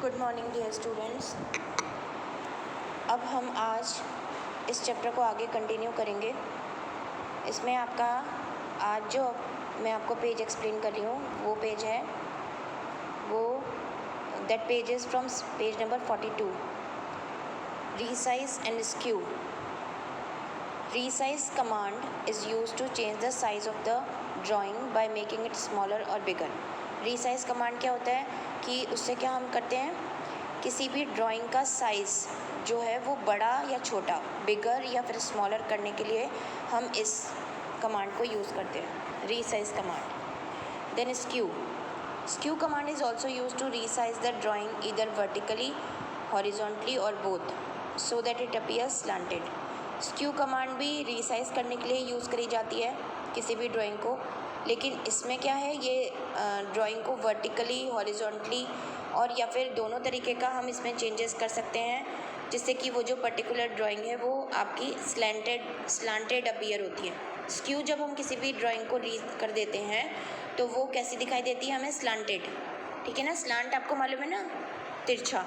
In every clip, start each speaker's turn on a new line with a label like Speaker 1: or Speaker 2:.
Speaker 1: Good morning dear students. अब हम आज इस चैप्टर को आगे कंटिन्यू करेंगे। इसमें आपका आज जो मैं आपको पेज एक्सप्लेन कर रही हूँ वो पेज है, वो that page is from page number 42, resize and skew. Resize command is used to change the size of the drawing by making it smaller or bigger. Resize command क्या होता है कि उससे क्या हम करते हैं, किसी भी ड्राइंग का साइज़ जो है वो बड़ा या छोटा, बिगर या फिर स्मॉलर करने के लिए हम इस कमांड को यूज़ करते हैं, resize command. Then skew command is also use to resize the drawing either vertically, horizontally और both, so that it appears slanted. Skew command भी रीसाइज करने के लिए यूज़ करी जाती है किसी भी ड्राइंग को, लेकिन इसमें क्या है, ये ड्राइंग को वर्टिकली, हॉरिजॉन्टली और या फिर दोनों तरीके का हम इसमें चेंजेस कर सकते हैं, जिससे कि वो जो पर्टिकुलर ड्राइंग है वो आपकी स्लांटेड अपीयर होती है। स्क्यू जब हम किसी भी ड्राइंग को रीड कर देते हैं तो वो कैसी दिखाई देती है हमें, स्लांटेड। ठीक है ना, स्लांट आपको मालूम है ना, तिरछा।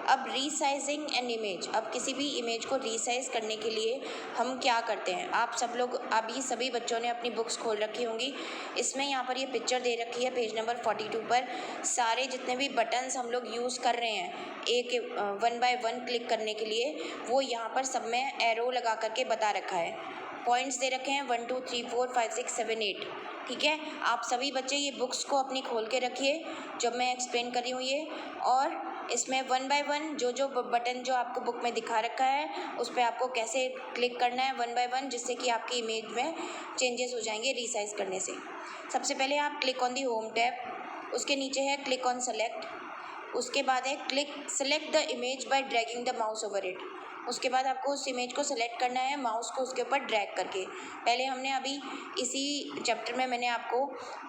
Speaker 1: अब रीसाइजिंग एन इमेज, अब किसी भी इमेज को रीसाइज करने के लिए हम क्या करते हैं, आप सब लोग, अभी सभी बच्चों ने अपनी बुक्स खोल रखी होंगी। इसमें यहाँ पर ये पिक्चर दे रखी है पेज नंबर 42 पर। सारे जितने भी बटन्स हम लोग यूज़ कर रहे हैं एक 1 बाय 1 क्लिक करने के लिए, वो यहाँ पर सब में एरो लगा करके बता रखा है, पॉइंट्स दे रखे हैं 1 2 3 4 5 6 7 8। ठीक है, आप सभी बच्चे ये बुक्स को अपनी खोल के रखिए जब मैं एक्सप्लेन कर रही हूँ ये, और इसमें 1 बाय 1 जो बटन जो आपको बुक में दिखा रखा है उस पर आपको कैसे क्लिक करना है 1 बाय 1, जिससे कि आपकी इमेज में चेंजेस हो जाएंगे रीसाइज करने से। सबसे पहले आप click on the home tab, उसके नीचे है क्लिक ऑन सेलेक्ट, उसके बाद है click select the image by dragging the mouse over it. उसके बाद आपको उस इमेज को सेलेक्ट करना है माउस को उसके ऊपर ड्रैग करके। पहले हमने अभी इसी चैप्टर में मैंने आपको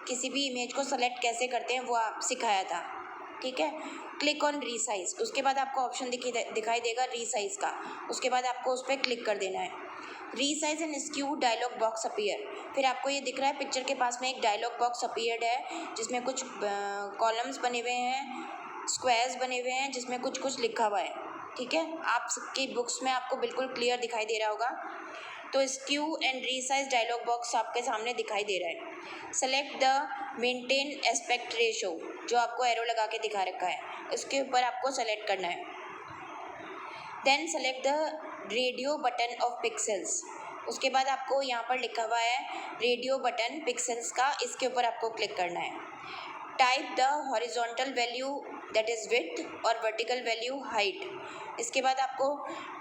Speaker 1: किसी भी इमेज को सेलेक्ट कैसे करते हैं वो आप सिखाया था। ठीक है, क्लिक ऑन रीसाइज, उसके बाद आपको ऑप्शन दिखाई देगा रीसाइज का, उसके बाद आपको उस पर क्लिक कर देना है। Resize and skew dialog box appear, फिर आपको ये दिख रहा है पिक्चर के पास में एक डायलॉग बॉक्स अपीयर्ड है जिसमें कुछ कॉलम्स बने हुए हैं, स्क्वायर्स बने हुए हैं जिसमें कुछ कुछ लिखा हुआ है। ठीक है, आप सबकी बुक्स में आपको बिल्कुल क्लियर दिखाई दे रहा होगा। तो skew and resize dialog box आपके सामने दिखाई दे रहा है। Select the maintain aspect ratio, जो आपको एरो लगा के दिखा रखा है, उसके ऊपर आपको सेलेक्ट करना है। Then select the radio button of pixels, उसके बाद आपको यहाँ पर लिखा हुआ है रेडियो बटन पिक्सेल्स का, इसके ऊपर आपको क्लिक करना है। Type the horizontal value that is width और वर्टिकल वैल्यू हाइट, इसके बाद आपको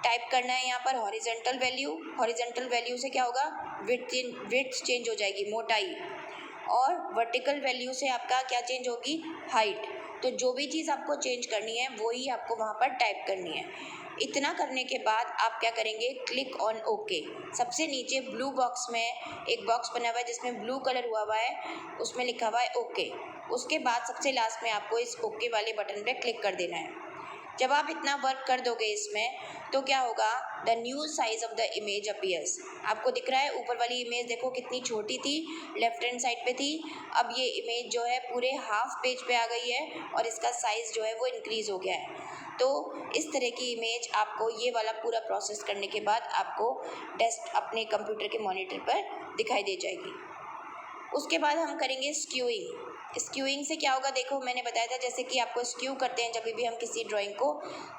Speaker 1: टाइप करना है यहाँ पर हॉरिजॉन्टल वैल्यू। हॉरिजॉन्टल वैल्यू से क्या होगा, विड्थ चेंज हो जाएगी, मोटाई, और वर्टिकल वैल्यू से आपका क्या चेंज होगी, हाइट। तो जो भी चीज़ आपको चेंज करनी है वो ही आपको वहाँ पर टाइप करनी है। इतना करने के बाद आप क्या करेंगे, क्लिक ऑन ओके। सबसे नीचे ब्लू बॉक्स में एक बॉक्स बना हुआ है जिसमें ब्लू कलर हुआ है, उसमें लिखा हुआ है ओके। उसके बाद सबसे लास्ट में आपको इस ओके वाले बटन पे क्लिक कर देना है। जब आप इतना वर्क कर दोगे इसमें तो क्या होगा, the new size of the image appears. आपको दिख रहा है ऊपर वाली इमेज देखो कितनी छोटी थी, लेफ्ट हैंड साइड पे थी, अब ये इमेज जो है पूरे हाफ पेज पे आ गई है और इसका साइज़ जो है वो इंक्रीज़ हो गया है। तो इस तरह की इमेज आपको ये वाला पूरा प्रोसेस करने के बाद आपको डेस्क अपने कंप्यूटर के मॉनिटर पर दिखाई दे जाएगी। उसके बाद हम करेंगे स्क्यूइंग। स्क्यूइंग से क्या होगा, देखो मैंने बताया था जैसे कि आपको स्क्यू करते हैं जब भी हम किसी ड्राइंग को,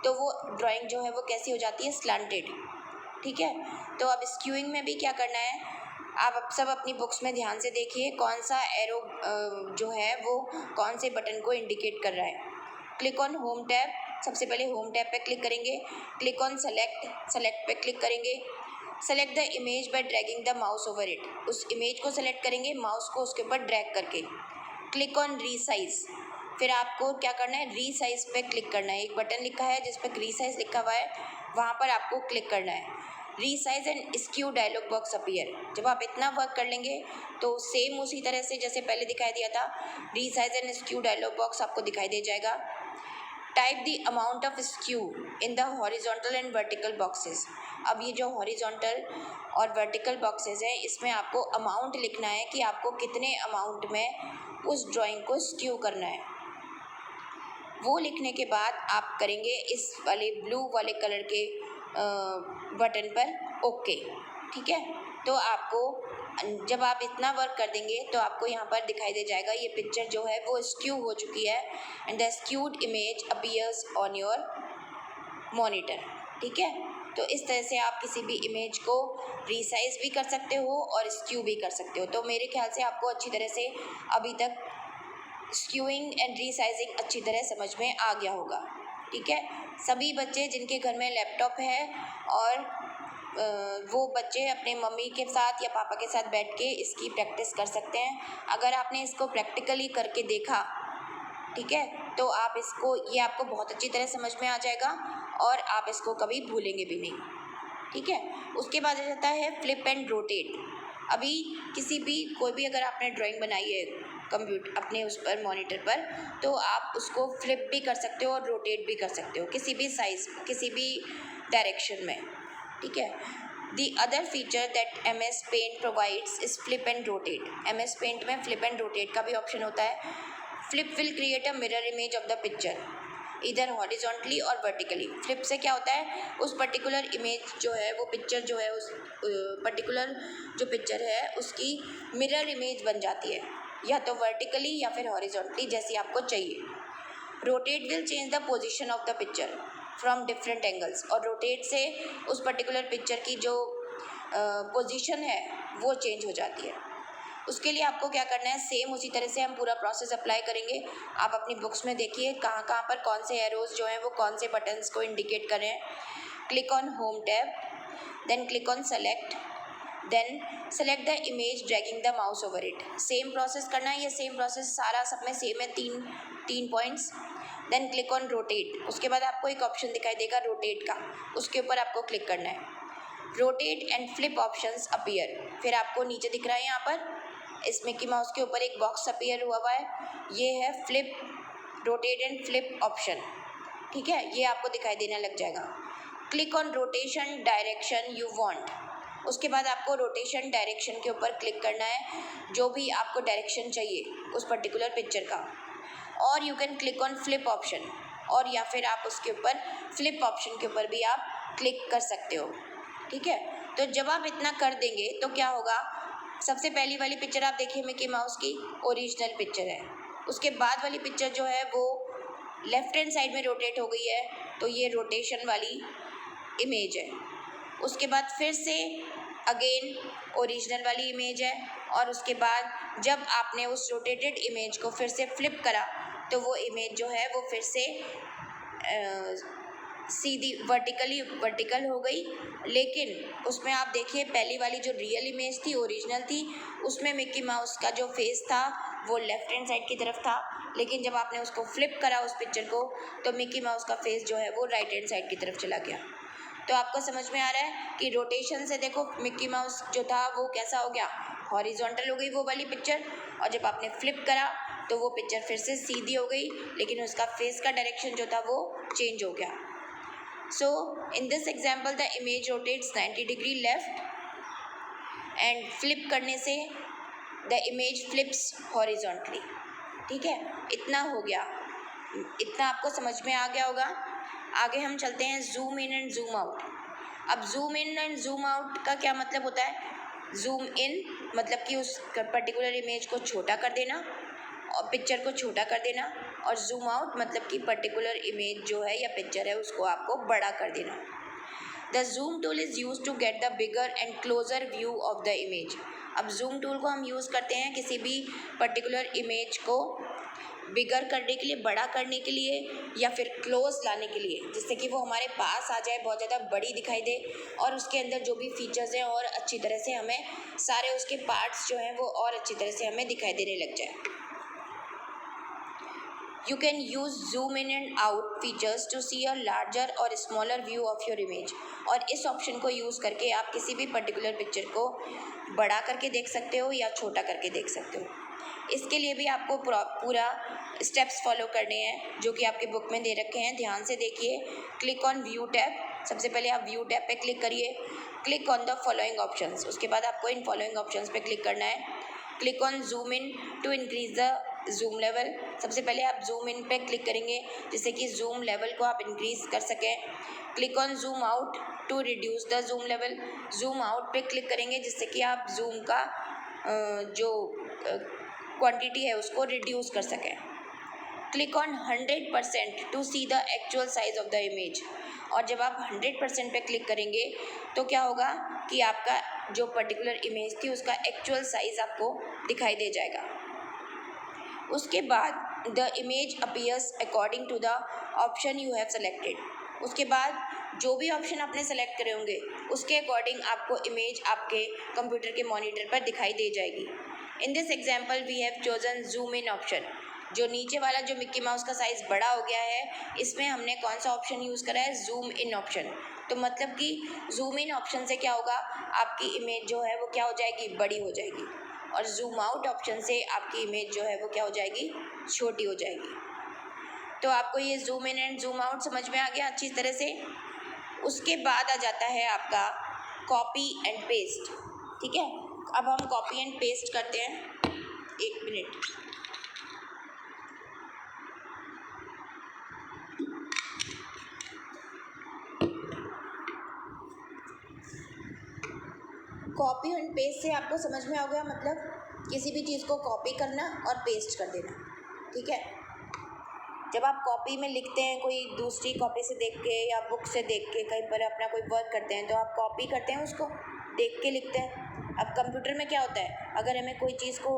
Speaker 1: तो वो ड्राइंग जो है वो कैसी हो जाती है, स्लांटेड। ठीक है, तो अब स्क्यूइंग में भी क्या करना है, आप सब अपनी बुक्स में ध्यान से देखिए कौन सा एरो जो है वो कौन से बटन को इंडिकेट कर रहा है। क्लिक ऑन होम टैब, सबसे पहले होम टैब पे क्लिक करेंगे, क्लिक ऑन सेलेक्ट पे क्लिक करेंगे। Select the image by dragging the mouse over it, उस इमेज को सेलेक्ट करेंगे माउस को उसके ऊपर ड्रैग करके। क्लिक ऑन रीसाइज, फिर आपको क्या करना है, रीसाइज पे क्लिक करना है। एक बटन लिखा है जिस पर रीसाइज लिखा हुआ है, वहाँ पर आपको क्लिक करना है। Resize and skew dialog box appear, जब आप इतना वर्क कर लेंगे तो सेम उसी तरह से जैसे पहले दिखाई दिया था, resize and skew dialog box आपको दिखाई दे जाएगा। Type the amount of skew in the horizontal and vertical boxes. अब ये जो हॉरिजॉन्टल और वर्टिकल बॉक्सेस हैं इसमें आपको अमाउंट लिखना है कि आपको कितने अमाउंट में उस ड्राइंग को स्क्यू करना है। वो लिखने के बाद आप करेंगे इस वाले ब्लू वाले कलर के बटन पर ओके, ठीक है। तो आपको जब आप इतना वर्क कर देंगे तो आपको यहाँ पर दिखाई दे जाएगा ये पिक्चर जो है वो स्क्यू हो चुकी है and the skewed image appears on your monitor, ठीक है। तो इस तरह से आप किसी भी इमेज को रीसाइज भी कर सकते हो और स्क्यू भी कर सकते हो। तो मेरे ख्याल से आपको अच्छी तरह से अभी तक स्क्यूइंग एंड रीसाइजिंग अच्छी तरह समझ में आ गया होगा, ठीक है। सभी बच्चे जिनके घर में लैपटॉप है और वो बच्चे अपने मम्मी के साथ या पापा के साथ बैठ के इसकी प्रैक्टिस कर सकते हैं। अगर आपने इसको प्रैक्टिकली करके देखा, ठीक है, तो आप इसको ये आपको बहुत अच्छी तरह समझ में आ जाएगा और आप इसको कभी भूलेंगे भी नहीं, ठीक है। उसके बाद आ जाता है फ्लिप एंड रोटेट। अभी किसी भी कोई भी अगर आपने ड्राइंग बनाई है कंप्यूटर अपने उस पर मॉनिटर पर, तो आप उसको फ्लिप भी कर सकते हो और रोटेट भी कर सकते हो किसी भी साइज किसी भी डायरेक्शन में, ठीक है। The other feature that MS Paint provides is flip and rotate. MS Paint में flip and rotate का भी ऑप्शन होता है। Flip will create a mirror image of the picture, इधर हॉरिजॉन्टली और वर्टिकली। फ्लिप से क्या होता है, उस पर्टिकुलर इमेज जो है वो पिक्चर जो है उस पर्टिकुलर जो पिक्चर है उसकी मिरर इमेज बन जाती है, या तो वर्टिकली या फिर हॉरिजॉन्टली जैसी आपको चाहिए। Rotate will change the position of the picture from different angles, और रोटेट से उस पर्टिकुलर पिक्चर की जो पोजीशन है वो चेंज हो जाती है। उसके लिए आपको क्या करना है, सेम उसी तरह से हम पूरा प्रोसेस अप्लाई करेंगे। आप अपनी बुक्स में देखिए कहाँ कहाँ पर कौन से एरोज जो हैं वो कौन से बटन्स को इंडिकेट कर रहे हैं। Click on home tab, then click on select, then select the image dragging the mouse over it. Same process करना है, ये सेम प्रोसेस सारा सब में सेम है, तीन points. Then click on rotate, उसके बाद आपको एक ऑप्शन दिखाई देगा रोटेट का, उसके ऊपर आपको क्लिक करना है। Rotate and flip options appear, फिर आपको नीचे दिख रहा है यहाँ पर इस मिकी माउस के ऊपर एक बॉक्स अपीयर हुआ है, ये है flip, rotate and flip option, ठीक है। ये आपको दिखाई देने लग जाएगा। Click on rotation direction you want, उसके बाद आपको रोटेशन डायरेक्शन के ऊपर क्लिक करना है जो भी आपको डायरेक्शन चाहिए उस पर्टिकुलर पिक्चर का। और you can click on flip option, और या फिर आप उसके ऊपर फ्लिप ऑप्शन के ऊपर भी आप क्लिक कर सकते हो, ठीक है। तो जब आप इतना कर देंगे तो क्या होगा, सबसे पहली वाली पिक्चर आप देखिए मिकी माउस की ओरिजिनल पिक्चर है, उसके बाद वाली पिक्चर जो है वो लेफ्ट हैंड साइड में रोटेट हो गई है, तो ये रोटेशन वाली इमेज है। उसके बाद फिर से अगेन ओरिजिनल वाली इमेज है, और उसके बाद जब आपने उस रोटेटेड इमेज को फिर से फ्लिप करा तो वो इमेज जो है वो फिर से सीधी वर्टिकल हो गई। लेकिन उसमें आप देखिए पहली वाली जो रियल इमेज थी ओरिजिनल थी, उसमें मिकी माउस का जो फेस था वो लेफ्ट हैंड साइड की तरफ था, लेकिन जब आपने उसको फ्लिप करा उस पिक्चर को तो मिकी माउस का फेस जो है वो राइट हैंड साइड की तरफ चला गया। तो आपको समझ में आ रहा है कि रोटेशन से देखो मिकी माउस जो था वो कैसा हो गया, हॉरिजॉन्टल हो गई वो वाली पिक्चर, और जब आपने फ्लिप करा तो वो पिक्चर फिर से सीधी हो गई, लेकिन उसका फेस का डायरेक्शन जो था वो चेंज हो गया। So in this example the image rotates 90 degree left and flip करने से the image flips horizontally, ठीक है। इतना हो गया, इतना आपको समझ में आ गया होगा। आगे हम चलते हैं zoom in and zoom out. अब zoom in and zoom out का क्या मतलब होता है, जूम इन मतलब कि उस पर्टिकुलर इमेज को छोटा कर देना और पिक्चर को छोटा कर देना, और जूम आउट मतलब कि पर्टिकुलर इमेज जो है या पिक्चर है उसको आपको बड़ा कर देना। The zoom tool is use to get the bigger and closer view of the image. अब जूम टूल को हम यूज़ करते हैं किसी भी पर्टिकुलर इमेज को बिगर करने के लिए, बड़ा करने के लिए, या फिर क्लोज लाने के लिए, जिससे कि वो हमारे पास आ जाए, बहुत ज़्यादा बड़ी दिखाई दे और उसके अंदर जो भी फीचर्स हैं और अच्छी तरह से हमें सारे उसके पार्ट्स जो हैं वो और अच्छी तरह से हमें दिखाई देने लग जाए। You can use zoom in and out features to see a larger or smaller view of your image। और इस ऑप्शन को यूज़ करके आप किसी भी पर्टिकुलर पिक्चर को बड़ा करके देख सकते हो या छोटा करके देख सकते हो। इसके लिए भी आपको पूरा स्टेप्स फॉलो करने हैं जो कि आपके बुक में दे रखे हैं, ध्यान से देखिए। क्लिक ऑन व्यू टैब, सबसे पहले आप व्यू टैब पे क्लिक करिए। Click on the following options, उसके बाद आपको इन फॉलोइंग ऑप्शंस पे क्लिक करना है। Click on zoom in to increase the zoom level, सबसे पहले आप जूम इन पे क्लिक करेंगे जिससे कि जूम लेवल को आप इंक्रीज कर सकें। Click on zoom out to reduce the zoom level, zoom out पे क्लिक करेंगे जिससे कि आप जूम का जो क्वांटिटी है उसको रिड्यूस कर सकें। Click on 100% to see the actual size of the image, और जब आप 100% पे क्लिक करेंगे तो क्या होगा कि आपका जो पर्टिकुलर इमेज थी उसका एक्चुअल साइज आपको दिखाई दे जाएगा। उसके बाद the image appears according to the option you have selected, उसके बाद जो भी ऑप्शन आपने सेलेक्ट करे होंगे उसके अकॉर्डिंग आपको इमेज आपके कंप्यूटर के मॉनिटर पर दिखाई दे जाएगी। In this example we have chosen zoom in option, जो नीचे वाला जो मिक्की माउस का साइज़ बड़ा हो गया है इसमें हमने कौन सा ऑप्शन यूज़ करा है, जूम इन ऑप्शन। तो मतलब कि जूम इन ऑप्शन से क्या होगा, आपकी इमेज जो है वो क्या हो जाएगी, बड़ी हो जाएगी, और जूम आउट ऑप्शन से आपकी इमेज जो है वो क्या हो जाएगी, छोटी हो जाएगी। तो आपको ये zoom in and zoom out समझ में आ गया अच्छी तरह से। उसके बाद आ जाता है आपका कॉपी एंड पेस्ट। ठीक है, अब हम कॉपी एंड पेस्ट करते हैं। एक मिनट, कॉपी एंड पेस्ट से आपको समझ में आ गया, मतलब किसी भी चीज़ को कॉपी करना और पेस्ट कर देना। ठीक है, जब आप कॉपी में लिखते हैं कोई दूसरी कॉपी से देख के या बुक से देख के कहीं पर अपना कोई वर्क करते हैं तो आप कॉपी करते हैं, उसको देख के लिखते हैं। अब कंप्यूटर में क्या होता है, अगर हमें कोई चीज़ को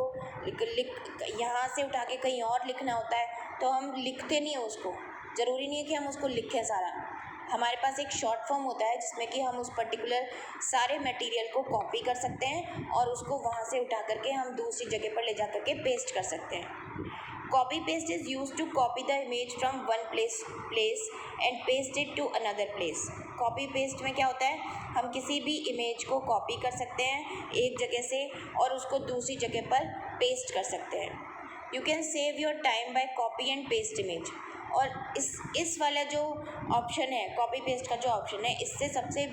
Speaker 1: यहाँ से उठा के कहीं और लिखना होता है तो हम लिखते नहीं हैं उसको, ज़रूरी नहीं है कि हम उसको लिखें सारा। हमारे पास एक शॉर्ट फॉर्म होता है जिसमें कि हम उस पर्टिकुलर सारे मटेरियल को कॉपी कर सकते हैं और उसको वहाँ से उठा करके हम दूसरी जगह पर ले जा करके पेस्ट कर सकते हैं। Copy paste is use to copy the image from one place and paste it to another place. Copy paste में क्या होता है, हम किसी भी इमेज को कॉपी कर सकते हैं एक जगह से और उसको दूसरी जगह पर पेस्ट कर सकते हैं। You can save your time by copy and paste image. और इस वाला जो ऑप्शन है, कॉपी पेस्ट का जो ऑप्शन है, इससे सबसे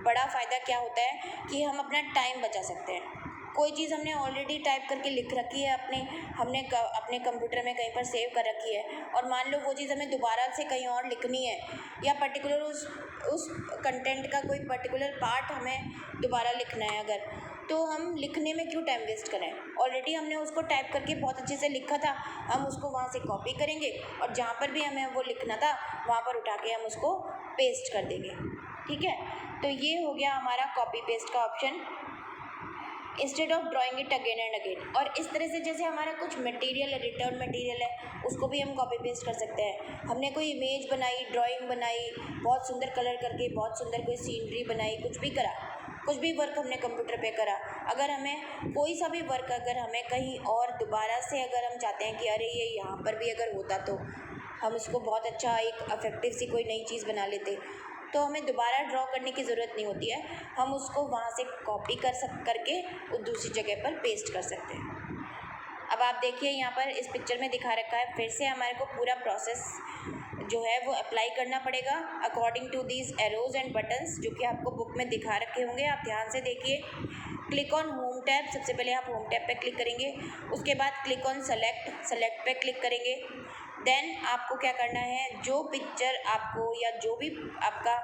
Speaker 1: बड़ा फ़ायदा क्या होता है कि हम अपना टाइम बचा सकते हैं। कोई चीज़ हमने ऑलरेडी टाइप करके लिख रखी है हमने अपने कंप्यूटर में कहीं पर सेव कर रखी है, और मान लो वो चीज़ हमें दोबारा से कहीं और लिखनी है या पर्टिकुलर उस कंटेंट का कोई पर्टिकुलर पार्ट हमें दोबारा लिखना है अगर, तो हम लिखने में क्यों टाइम वेस्ट करें, ऑलरेडी हमने उसको टाइप करके बहुत अच्छे से लिखा था, हम उसको वहाँ से कॉपी करेंगे और जहाँ पर भी हमें वो लिखना था वहाँ पर उठा के हम उसको पेस्ट कर देंगे। ठीक है, तो ये हो गया हमारा कॉपी पेस्ट का option, instead of drawing it again and again. और इस तरह से जैसे हमारा कुछ मटेरियल है, रिटर्न मटेरियल है, उसको भी हम कॉपी पेस्ट कर सकते हैं। हमने कोई इमेज बनाई, ड्राइंग बनाई, बहुत सुंदर कलर करके बहुत सुंदर कोई सीनरी बनाई, कुछ भी करा, कुछ भी वर्क हमने कंप्यूटर पे करा, अगर हमें कोई सा भी वर्क अगर हमें कहीं और दोबारा से अगर हम चाहते हैं कि अरे ये यहाँ पर भी अगर होता तो हम उसको बहुत अच्छा एक अफेक्टिव सी कोई नई चीज़ बना लेते, तो हमें दोबारा ड्रॉ करने की ज़रूरत नहीं होती है, हम उसको वहाँ से कॉपी करके वो दूसरी जगह पर पेस्ट कर सकते हैं। अब आप देखिए यहाँ पर इस पिक्चर में दिखा रखा है, फिर से हमारे को पूरा प्रोसेस जो है वो अप्लाई करना पड़ेगा according to these arrows and buttons जो कि आपको बुक में दिखा रखे होंगे, आप ध्यान से देखिए। क्लिक ऑन होम टैब, सबसे पहले आप होम टैब पे क्लिक करेंगे, उसके बाद क्लिक ऑन सेलेक्ट पे क्लिक करेंगे। देन आपको क्या करना है, जो पिक्चर आपको या जो भी आपका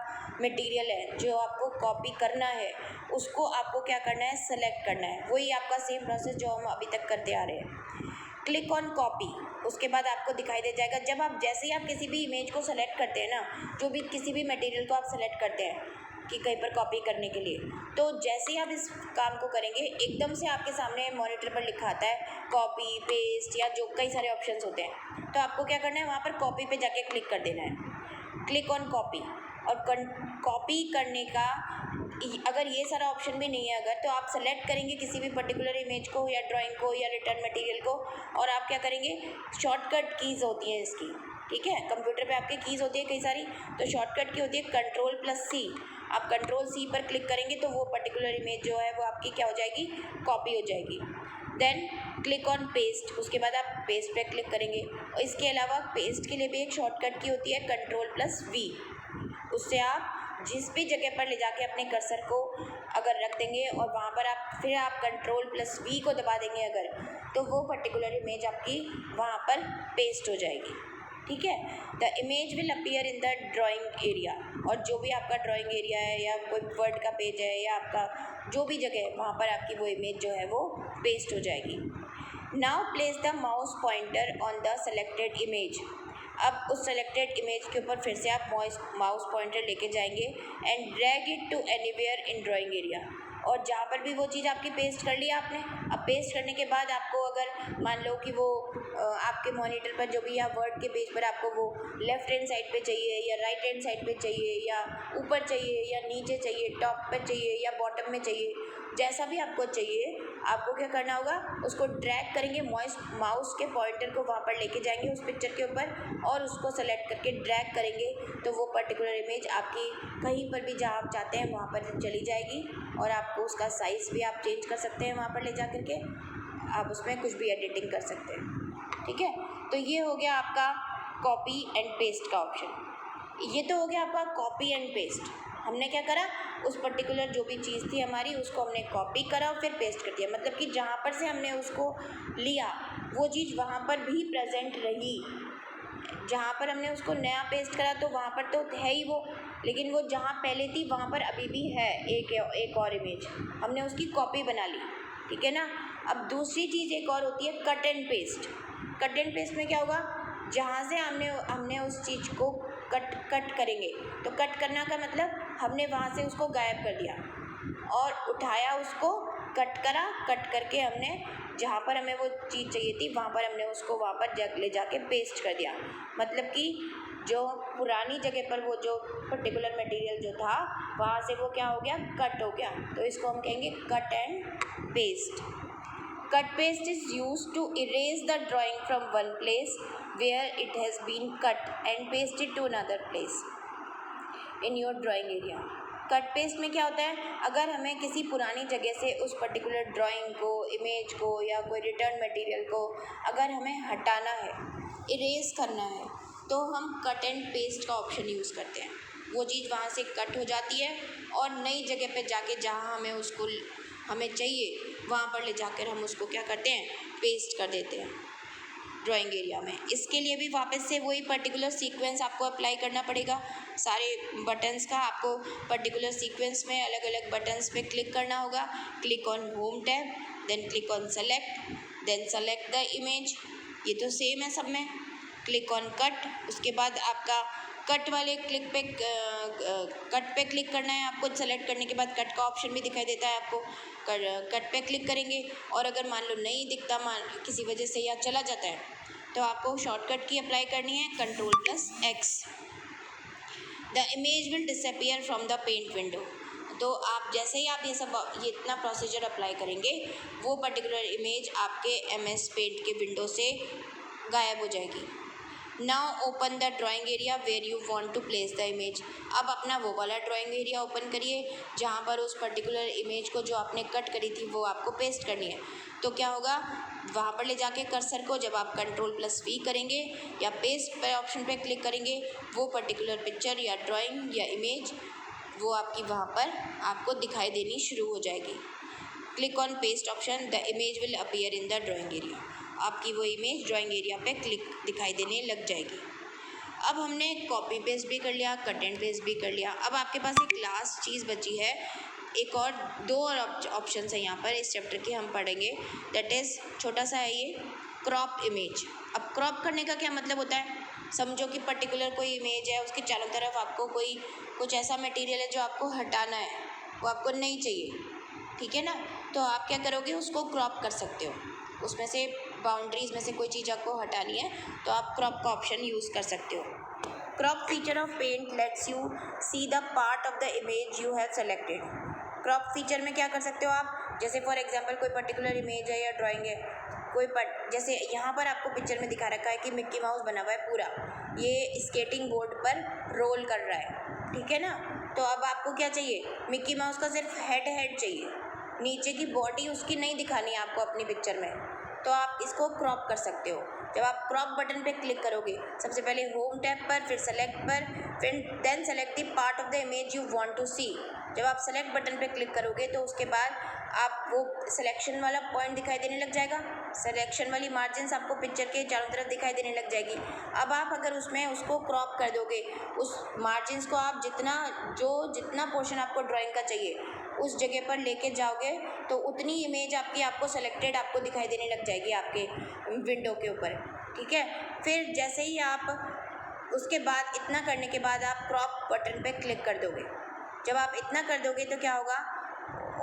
Speaker 1: मटेरियल है जो आपको कॉपी करना है उसको आपको क्या करना है, सेलेक्ट करना है, वही आपका सेम प्रोसेस जो हम अभी तक करते आ रहे हैं। क्लिक ऑन कॉपी, उसके बाद आपको दिखाई दे जाएगा, जब आप जैसे ही आप किसी भी इमेज को सेलेक्ट करते हैं ना, जो भी किसी भी मटेरियल को आप सेलेक्ट करते हैं कि कहीं पर कॉपी करने के लिए, तो जैसे ही आप इस काम को करेंगे एकदम से आपके सामने मॉनिटर पर लिखा आता है कॉपी पेस्ट या जो कई सारे ऑप्शंस होते हैं, तो आपको क्या करना है, वहाँ पर कॉपी पे जाके क्लिक कर देना है। क्लिक ऑन कॉपी, और कॉपी करने का अगर ये सारा ऑप्शन भी नहीं है अगर, तो आप सेलेक्ट करेंगे किसी भी पर्टिकुलर इमेज को या ड्राइंग को या रिटर्न मटेरियल को, और आप क्या करेंगे, शॉर्टकट कीज़ होती हैं इसकी, ठीक है, कंप्यूटर पे आपके कीज़ होती है कई सारी, तो शॉर्टकट की होती है Ctrl+C, आप Ctrl+C पर क्लिक करेंगे तो वो पर्टिकुलर इमेज जो है वो आपकी क्या हो जाएगी, कॉपी हो जाएगी। देन क्लिक ऑन पेस्ट, उसके बाद आप पेस्ट पे क्लिक करेंगे, और इसके अलावा पेस्ट के लिए भी एक शॉर्टकट की होती है Ctrl+V, उससे आप जिस भी जगह पर ले जाके अपने कर्सर को अगर रख देंगे और वहाँ पर आप फिर आप Ctrl+V को दबा देंगे अगर, तो वो पर्टिकुलर इमेज आपकी वहाँ पर पेस्ट हो जाएगी, ठीक है। The image will appear in the drawing area, और जो भी आपका ड्राइंग एरिया है या कोई वर्ड का पेज है या आपका जो भी जगह है वहाँ पर आपकी वो इमेज जो है वो पेस्ट हो जाएगी। Now place the mouse pointer on the selected image. अब उस सेलेक्टेड इमेज के ऊपर फिर से आप माउस पॉइंटर लेके जाएंगे and drag it to anywhere in drawing area, और जहाँ पर भी वो चीज़ आपकी पेस्ट कर लिया आपने, अब पेस्ट करने के बाद आपको अगर मान लो कि वो आपके मॉनिटर पर जो भी या वर्ड के पेज पर आपको वो लेफ्ट हैंड साइड पे चाहिए या राइट हैंड साइड पे चाहिए या ऊपर चाहिए या नीचे चाहिए, टॉप पे चाहिए या बॉटम में चाहिए, जैसा भी आपको चाहिए आपको क्या करना होगा, उसको ड्रैग करेंगे, माउस के पॉइंटर को वहाँ पर लेके जाएंगे उस पिक्चर के ऊपर और उसको सेलेक्ट करके ड्रैग करेंगे, तो वो पर्टिकुलर इमेज आपकी कहीं पर भी जहाँ आप चाहते हैं वहाँ पर चली जाएगी, और आपको उसका साइज़ भी आप चेंज कर सकते हैं वहाँ पर ले जा करके, आप उसमें कुछ भी एडिटिंग कर सकते हैं, ठीक है। तो ये हो गया आपका कॉपी एंड पेस्ट का ऑप्शन। ये तो हो गया आपका कॉपी एंड पेस्ट। हमने क्या करा, उस पर्टिकुलर जो भी चीज़ थी हमारी उसको हमने कॉपी करा और फिर पेस्ट कर दिया, मतलब कि जहाँ पर से हमने उसको लिया वो चीज़ वहाँ पर भी प्रेजेंट रही, जहाँ पर हमने उसको नया पेस्ट करा तो वहाँ पर तो है ही वो, लेकिन वो जहाँ पहले थी वहाँ पर अभी भी है एक और इमेज, हमने उसकी कॉपी बना ली, ठीक है ना। अब दूसरी चीज़ एक और होती है cut and paste. Cut and paste में क्या होगा, जहाँ से हमने उस चीज़ को कट करेंगे, तो कट करना का मतलब हमने वहाँ से उसको गायब कर दिया और उठाया उसको, कट करा, कट करके हमने जहाँ पर हमें वो चीज़ चाहिए थी वहाँ पर हमने उसको वहाँ पर ले जाके पेस्ट कर दिया, मतलब कि जो पुरानी जगह पर वो जो पर्टिकुलर मटेरियल जो था वहाँ से वो क्या हो गया, कट हो गया, तो इसको हम कहेंगे cut and paste. Cut paste is used to erase the drawing from one place where it has been cut and paste it to another place in your drawing area. Cut paste में क्या होता है, अगर हमें किसी पुरानी जगह से उस पर्टिकुलर ड्राइंग को, इमेज को या कोई रिटर्न मटेरियल को अगर हमें हटाना है, इरेज करना है, तो हम कट एंड पेस्ट का ऑप्शन यूज़ करते हैं। वो चीज़ वहाँ से कट हो जाती है और नई जगह पे जाके जहाँ हमें चाहिए वहाँ पर ले जाकर हम उसको क्या करते हैं, पेस्ट कर देते हैं ड्राइंग एरिया में। इसके लिए भी वापस से वही पर्टिकुलर सीक्वेंस आपको अप्लाई करना पड़ेगा, सारे बटन्स का आपको पर्टिकुलर सीक्वेंस में अलग अलग बटन्स पे क्लिक करना होगा। Click on home tab, then click on select, then select the image, ये तो सेम है सब में। क्लिक ऑन कट, उसके बाद आपका कट वाले कट पे क्लिक करना है आपको, सेलेक्ट करने के बाद कट का ऑप्शन भी दिखाई देता है आपको, कट पे क्लिक करेंगे, और अगर मान लो नहीं दिखता, किसी वजह से या चला जाता है, तो आपको शॉर्टकट की अप्लाई करनी है Ctrl+X। The image will disappear from the paint window. तो आप जैसे ही आप ये इतना प्रोसीजर अप्लाई करेंगे, वो पर्टिकुलर इमेज आपके MS पेंट के विंडो से गायब हो जाएगी। Now open the drawing area where you want to place the image. अब अपना वो वाला ड्राइंग एरिया ओपन करिए जहाँ पर उस पर्टिकुलर इमेज को जो आपने कट करी थी वो आपको पेस्ट करनी है। तो क्या होगा, वहाँ पर ले जाके कर्सर को जब आप Ctrl+V करेंगे या पेस्ट पे ऑप्शन पे क्लिक करेंगे, वो पर्टिकुलर पिक्चर या ड्राइंग या इमेज वो आपकी वहाँ पर आपको दिखाई देनी शुरू हो जाएगी। Click on paste option, the image will appear in the drawing area. आपकी वो इमेज ड्राइंग एरिया पे क्लिक दिखाई देने लग जाएगी। अब हमने कॉपी पेस्ट भी कर लिया, कट एंड पेस्ट भी कर लिया। अब आपके पास एक लास्ट चीज़ बची है, एक और दो और ऑप्शन है यहाँ पर इस चैप्टर के हम पढ़ेंगे, दैट इज़ छोटा सा है ये, क्रॉप इमेज। अब क्रॉप करने का क्या मतलब होता है, समझो कि पर्टिकुलर कोई इमेज है, उसके चारों तरफ आपको कुछ ऐसा मटेरियल है जो आपको हटाना है, वो आपको नहीं चाहिए, ठीक है ना। तो आप क्या करोगे, उसको क्रॉप कर सकते हो, उसमें से बाउंड्रीज में से कोई चीज़ आपको हटानी है तो आप क्रॉप का ऑप्शन यूज़ कर सकते हो। Crop feature of paint lets you see the part of the image you have selected. Crop feature में क्या कर सकते हो आप, जैसे फॉर एग्जांपल कोई पर्टिकुलर इमेज है या ड्राइंग है, जैसे यहाँ पर आपको पिक्चर में दिखा रखा है कि मिक्की माउस बना हुआ है पूरा, ये स्केटिंग बोर्ड पर रोल कर रहा है, ठीक है ना। तो अब आपको क्या चाहिए, मिक्की माउस का सिर्फ हेड चाहिए, नीचे की बॉडी उसकी नहीं दिखानी है आपको अपनी पिक्चर में, तो आप इसको क्रॉप कर सकते हो। जब आप क्रॉप बटन पे क्लिक करोगे, सबसे पहले होम टैब पर, फिर सेलेक्ट पर, फिर then select the part of the image you want to see. जब आप सेलेक्ट बटन पे क्लिक करोगे तो उसके बाद आप वो सिलेक्शन वाला पॉइंट दिखाई देने लग जाएगा, सिलेक्शन वाली मार्जिन्स आपको पिक्चर के चारों तरफ दिखाई देने लग जाएगी। अब आप अगर उसमें उसको क्रॉप कर दोगे, उस मार्जिन्स को आप जितना पोर्शन आपको ड्राइंग का चाहिए उस जगह पर लेके जाओगे तो उतनी इमेज आपको सेलेक्टेड आपको दिखाई देने लग जाएगी आपके विंडो के ऊपर। ठीक है, फिर जैसे ही आप उसके बाद इतना करने के बाद आप क्रॉप बटन पे क्लिक कर दोगे। जब आप इतना कर दोगे तो क्या होगा,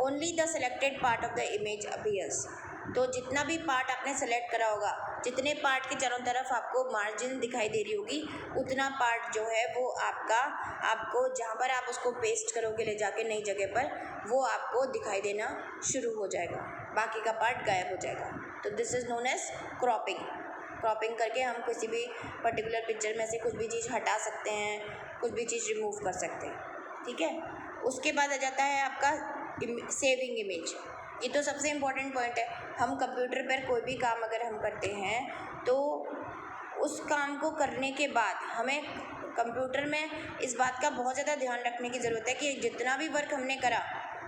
Speaker 1: only the selected part of the image appears. तो जितना भी पार्ट आपने सेलेक्ट करा होगा, जितने पार्ट के चारों तरफ आपको मार्जिन दिखाई दे रही होगी, उतना पार्ट जो है वो आपको जहाँ पर आप उसको पेस्ट करोगे ले जाके नई जगह पर, वो आपको दिखाई देना शुरू हो जाएगा, बाकी का पार्ट गायब हो जाएगा। तो this is known as cropping. Cropping करके हम किसी भी पर्टिकुलर पिक्चर में से कुछ भी चीज़ हटा सकते हैं, कुछ भी चीज़ रिमूव कर सकते हैं। ठीक है, उसके बाद आ जाता है आपका सेविंग इमेज। ये तो सबसे इम्पॉर्टेंट पॉइंट है। हम कंप्यूटर पर कोई भी काम अगर हम करते हैं तो उस काम को करने के बाद हमें कंप्यूटर में इस बात का बहुत ज़्यादा ध्यान रखने की ज़रूरत है कि जितना भी वर्क हमने करा,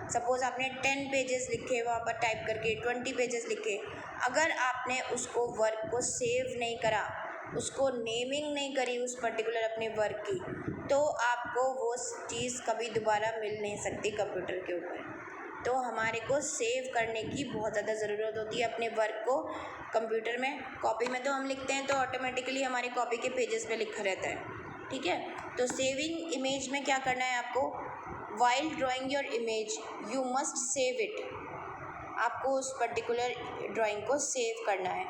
Speaker 1: सपोज़ आपने 10 पेजेस लिखे वहाँ पर टाइप करके, 20 पेजेस लिखे, अगर आपने उसको वर्क को सेव नहीं करा, उसको नेमिंग नहीं करी उस पर्टिकुलर अपने वर्क की, तो आपको वो चीज़ कभी दोबारा मिल नहीं सकती कंप्यूटर के ऊपर। तो हमारे को सेव करने की बहुत ज़्यादा ज़रूरत होती है अपने वर्क को कंप्यूटर में। कॉपी में तो हम लिखते हैं तो ऑटोमेटिकली हमारी कॉपी के पेजेस पे लिखा रहता है। ठीक है, तो सेविंग इमेज में क्या करना है आपको, while drawing your image you must save it. आपको उस पर्टिकुलर ड्राइंग को सेव करना है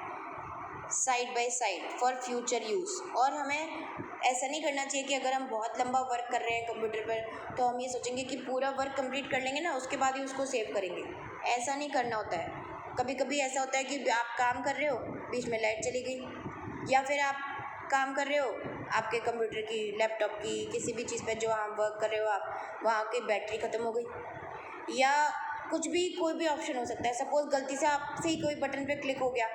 Speaker 1: side by side for future use. और हमें ऐसा नहीं करना चाहिए कि अगर हम बहुत लंबा वर्क कर रहे हैं कंप्यूटर पर तो हम ये सोचेंगे कि पूरा वर्क कंप्लीट कर लेंगे ना, उसके बाद ही उसको सेव करेंगे। ऐसा नहीं करना होता है। कभी कभी ऐसा होता है कि आप काम कर रहे हो, बीच में लाइट चली गई, या फिर आप काम कर रहे हो आपके कंप्यूटर की, लैपटॉप की, किसी भी चीज़ पर जो आप वर्क कर रहे हो आप, वहाँ की बैटरी ख़त्म हो गई, या कुछ भी कोई भी ऑप्शन हो सकता है। सपोज़ गलती से आपसे ही कोई बटन पे क्लिक हो गया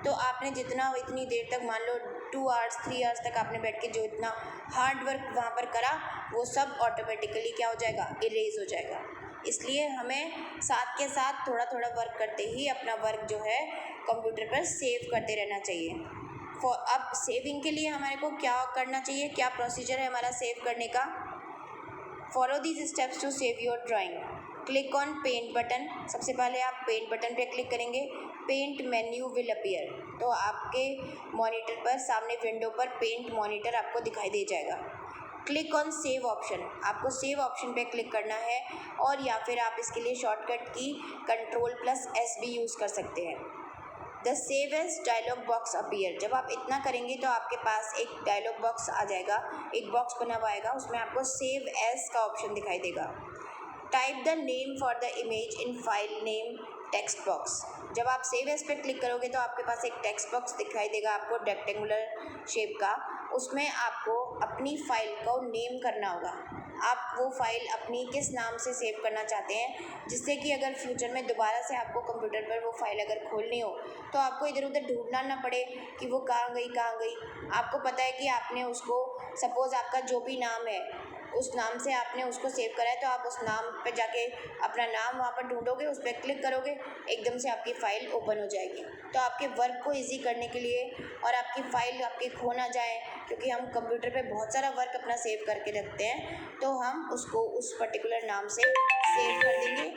Speaker 1: तो आपने इतनी देर तक, मान लो 2 आवर्स 3 आवर्स तक आपने बैठ के जो इतना हार्ड वर्क वहाँ पर करा, वो सब ऑटोमेटिकली क्या हो जाएगा, इरेज हो जाएगा। इसलिए हमें साथ के साथ थोड़ा थोड़ा वर्क करते ही अपना वर्क जो है कंप्यूटर पर सेव करते रहना चाहिए। अब सेविंग के लिए हमारे को क्या करना चाहिए, क्या प्रोसीजर है हमारा सेव करने का। Follow these steps to save your drawing. Click on paint button. सबसे पहले आप पेंट बटन पे क्लिक करेंगे, पेंट मेन्यू विल अपीयर। तो आपके मॉनिटर पर, सामने विंडो पर पेंट मॉनिटर आपको दिखाई दे जाएगा। Click on save option. आपको सेव ऑप्शन पे क्लिक करना है, और या फिर आप इसके लिए शॉर्टकट की Ctrl+S भी यूज़ कर सकते हैं। The save as dialog box appear. जब आप इतना करेंगे तो आपके पास एक डायलॉग बॉक्स आ जाएगा, एक बॉक्स बना हुआ आएगा, उसमें आपको सेव एज का ऑप्शन दिखाई देगा। Type the name for the image in file name text box. जब आप सेव एज पे क्लिक करोगे तो आपके पास एक टेक्स्ट बॉक्स दिखाई देगा आपको, रेक्टेंगुलर शेप का। उसमें आपको अपनी फ़ाइल को नेम करना होगा। आप वो फ़ाइल अपनी किस नाम से सेव करना चाहते हैं, जिससे कि अगर फ्यूचर में दोबारा से आपको कंप्यूटर पर वो फ़ाइल अगर खोलनी हो तो आपको इधर उधर ढूंढना ना पड़े कि वो कहाँ गई। आपको पता है कि आपने उसको, सपोज़ आपका जो भी नाम है उस नाम से आपने उसको सेव करा है, तो आप उस नाम पे जाके अपना नाम वहाँ पर ढूंढोगे, उस पर क्लिक करोगे, एकदम से आपकी फ़ाइल ओपन हो जाएगी। तो आपके वर्क को इजी करने के लिए, और आपकी फ़ाइल आपकी खो ना जाए, क्योंकि हम कंप्यूटर पे बहुत सारा वर्क अपना सेव करके रखते हैं, तो हम उसको उस पर्टिकुलर नाम से सेव कर देंगे।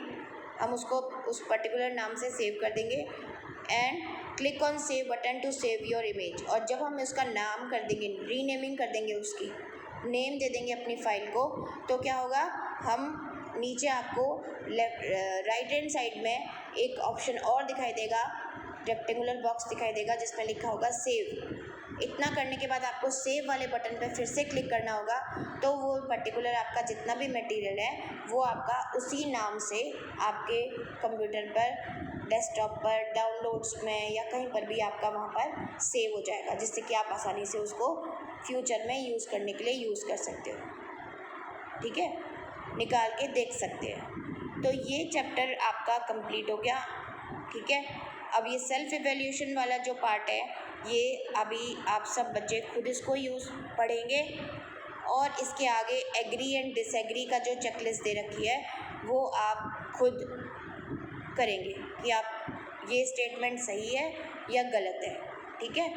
Speaker 1: हम उसको उस पर्टिकुलर नाम से सेव कर देंगे and click on save button to save your image. और जब हम उसका नाम कर देंगे, रीनेमिंग कर देंगे, उसकी नेम दे देंगे अपनी फ़ाइल को, तो क्या होगा, हम नीचे आपको राइट हैंड साइड में एक ऑप्शन और दिखाई देगा, रेक्टेंगुलर बॉक्स दिखाई देगा जिसमें लिखा होगा सेव। इतना करने के बाद आपको सेव वाले बटन पर फिर से क्लिक करना होगा, तो वो पर्टिकुलर आपका जितना भी मटेरियल है वो आपका उसी नाम से आपके कंप्यूटर पर, डेस्कटॉप पर, डाउनलोड्स में, या कहीं पर भी आपका वहाँ पर सेव हो जाएगा, जिससे कि आप आसानी से उसको फ्यूचर में यूज़ करने के लिए यूज़ कर सकते हो। ठीक है, निकाल के देख सकते हैं। तो ये चैप्टर आपका कंप्लीट हो गया। ठीक है, अब ये सेल्फ इवैल्यूएशन वाला जो पार्ट है, ये अभी आप सब बच्चे खुद इसको पढ़ेंगे, और इसके आगे एग्री एंड डिसएग्री का जो चेकलिस्ट दे रखी है वो आप खुद करेंगे कि आप ये स्टेटमेंट सही है या गलत है। ठीक है,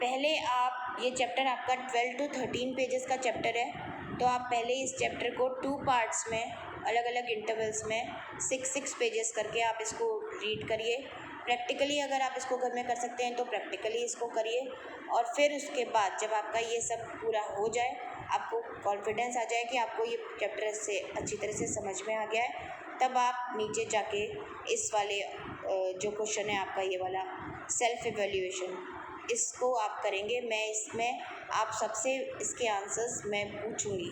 Speaker 1: पहले आप ये चैप्टर आपका 12 to 13 पेजेस का चैप्टर है, तो आप पहले इस चैप्टर को 2 पार्ट्स में अलग अलग इंटरवल्स में 6 पेजेस करके आप इसको रीड करिए। प्रैक्टिकली अगर आप इसको घर में कर सकते हैं तो प्रैक्टिकली इसको करिए, और फिर उसके बाद जब आपका ये सब पूरा हो जाए, आपको कॉन्फिडेंस आ जाए कि आपको ये चैप्टर से अच्छी तरह से समझ में आ गया है, तब आप नीचे जाके इस वाले जो क्वेश्चन है आपका ये वाला सेल्फ इवैल्यूएशन, इसको आप करेंगे। मैं इसमें आप सबसे इसके आंसर्स मैं पूछूंगी,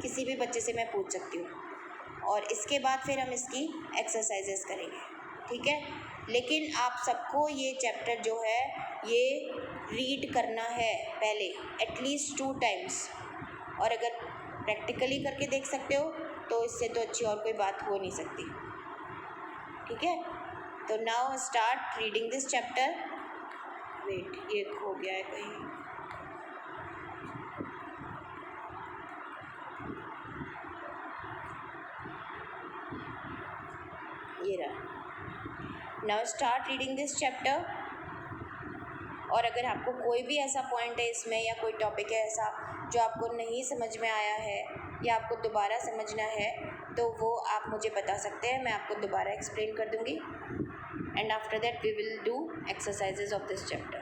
Speaker 1: किसी भी बच्चे से मैं पूछ सकती हूँ, और इसके बाद फिर हम इसकी एक्सरसाइजेस करेंगे। ठीक है, लेकिन आप सबको ये चैप्टर जो है ये रीड करना है पहले एटलीस्ट 2 टाइम्स, और अगर प्रैक्टिकली करके देख सकते हो तो इससे तो अच्छी और कोई बात हो नहीं सकती। ठीक है, तो now start reading this chapter. Wait, ये खो गया है कहीं। ये रहा। Now start reading this chapter. और अगर आपको कोई भी ऐसा पॉइंट है इसमें या कोई टॉपिक है ऐसा जो आपको नहीं समझ में आया है या आपको दोबारा समझना है, तो वो आप मुझे बता सकते हैं, मैं आपको दोबारा एक्सप्लेन कर दूँगी। And after that we will do exercises of this chapter.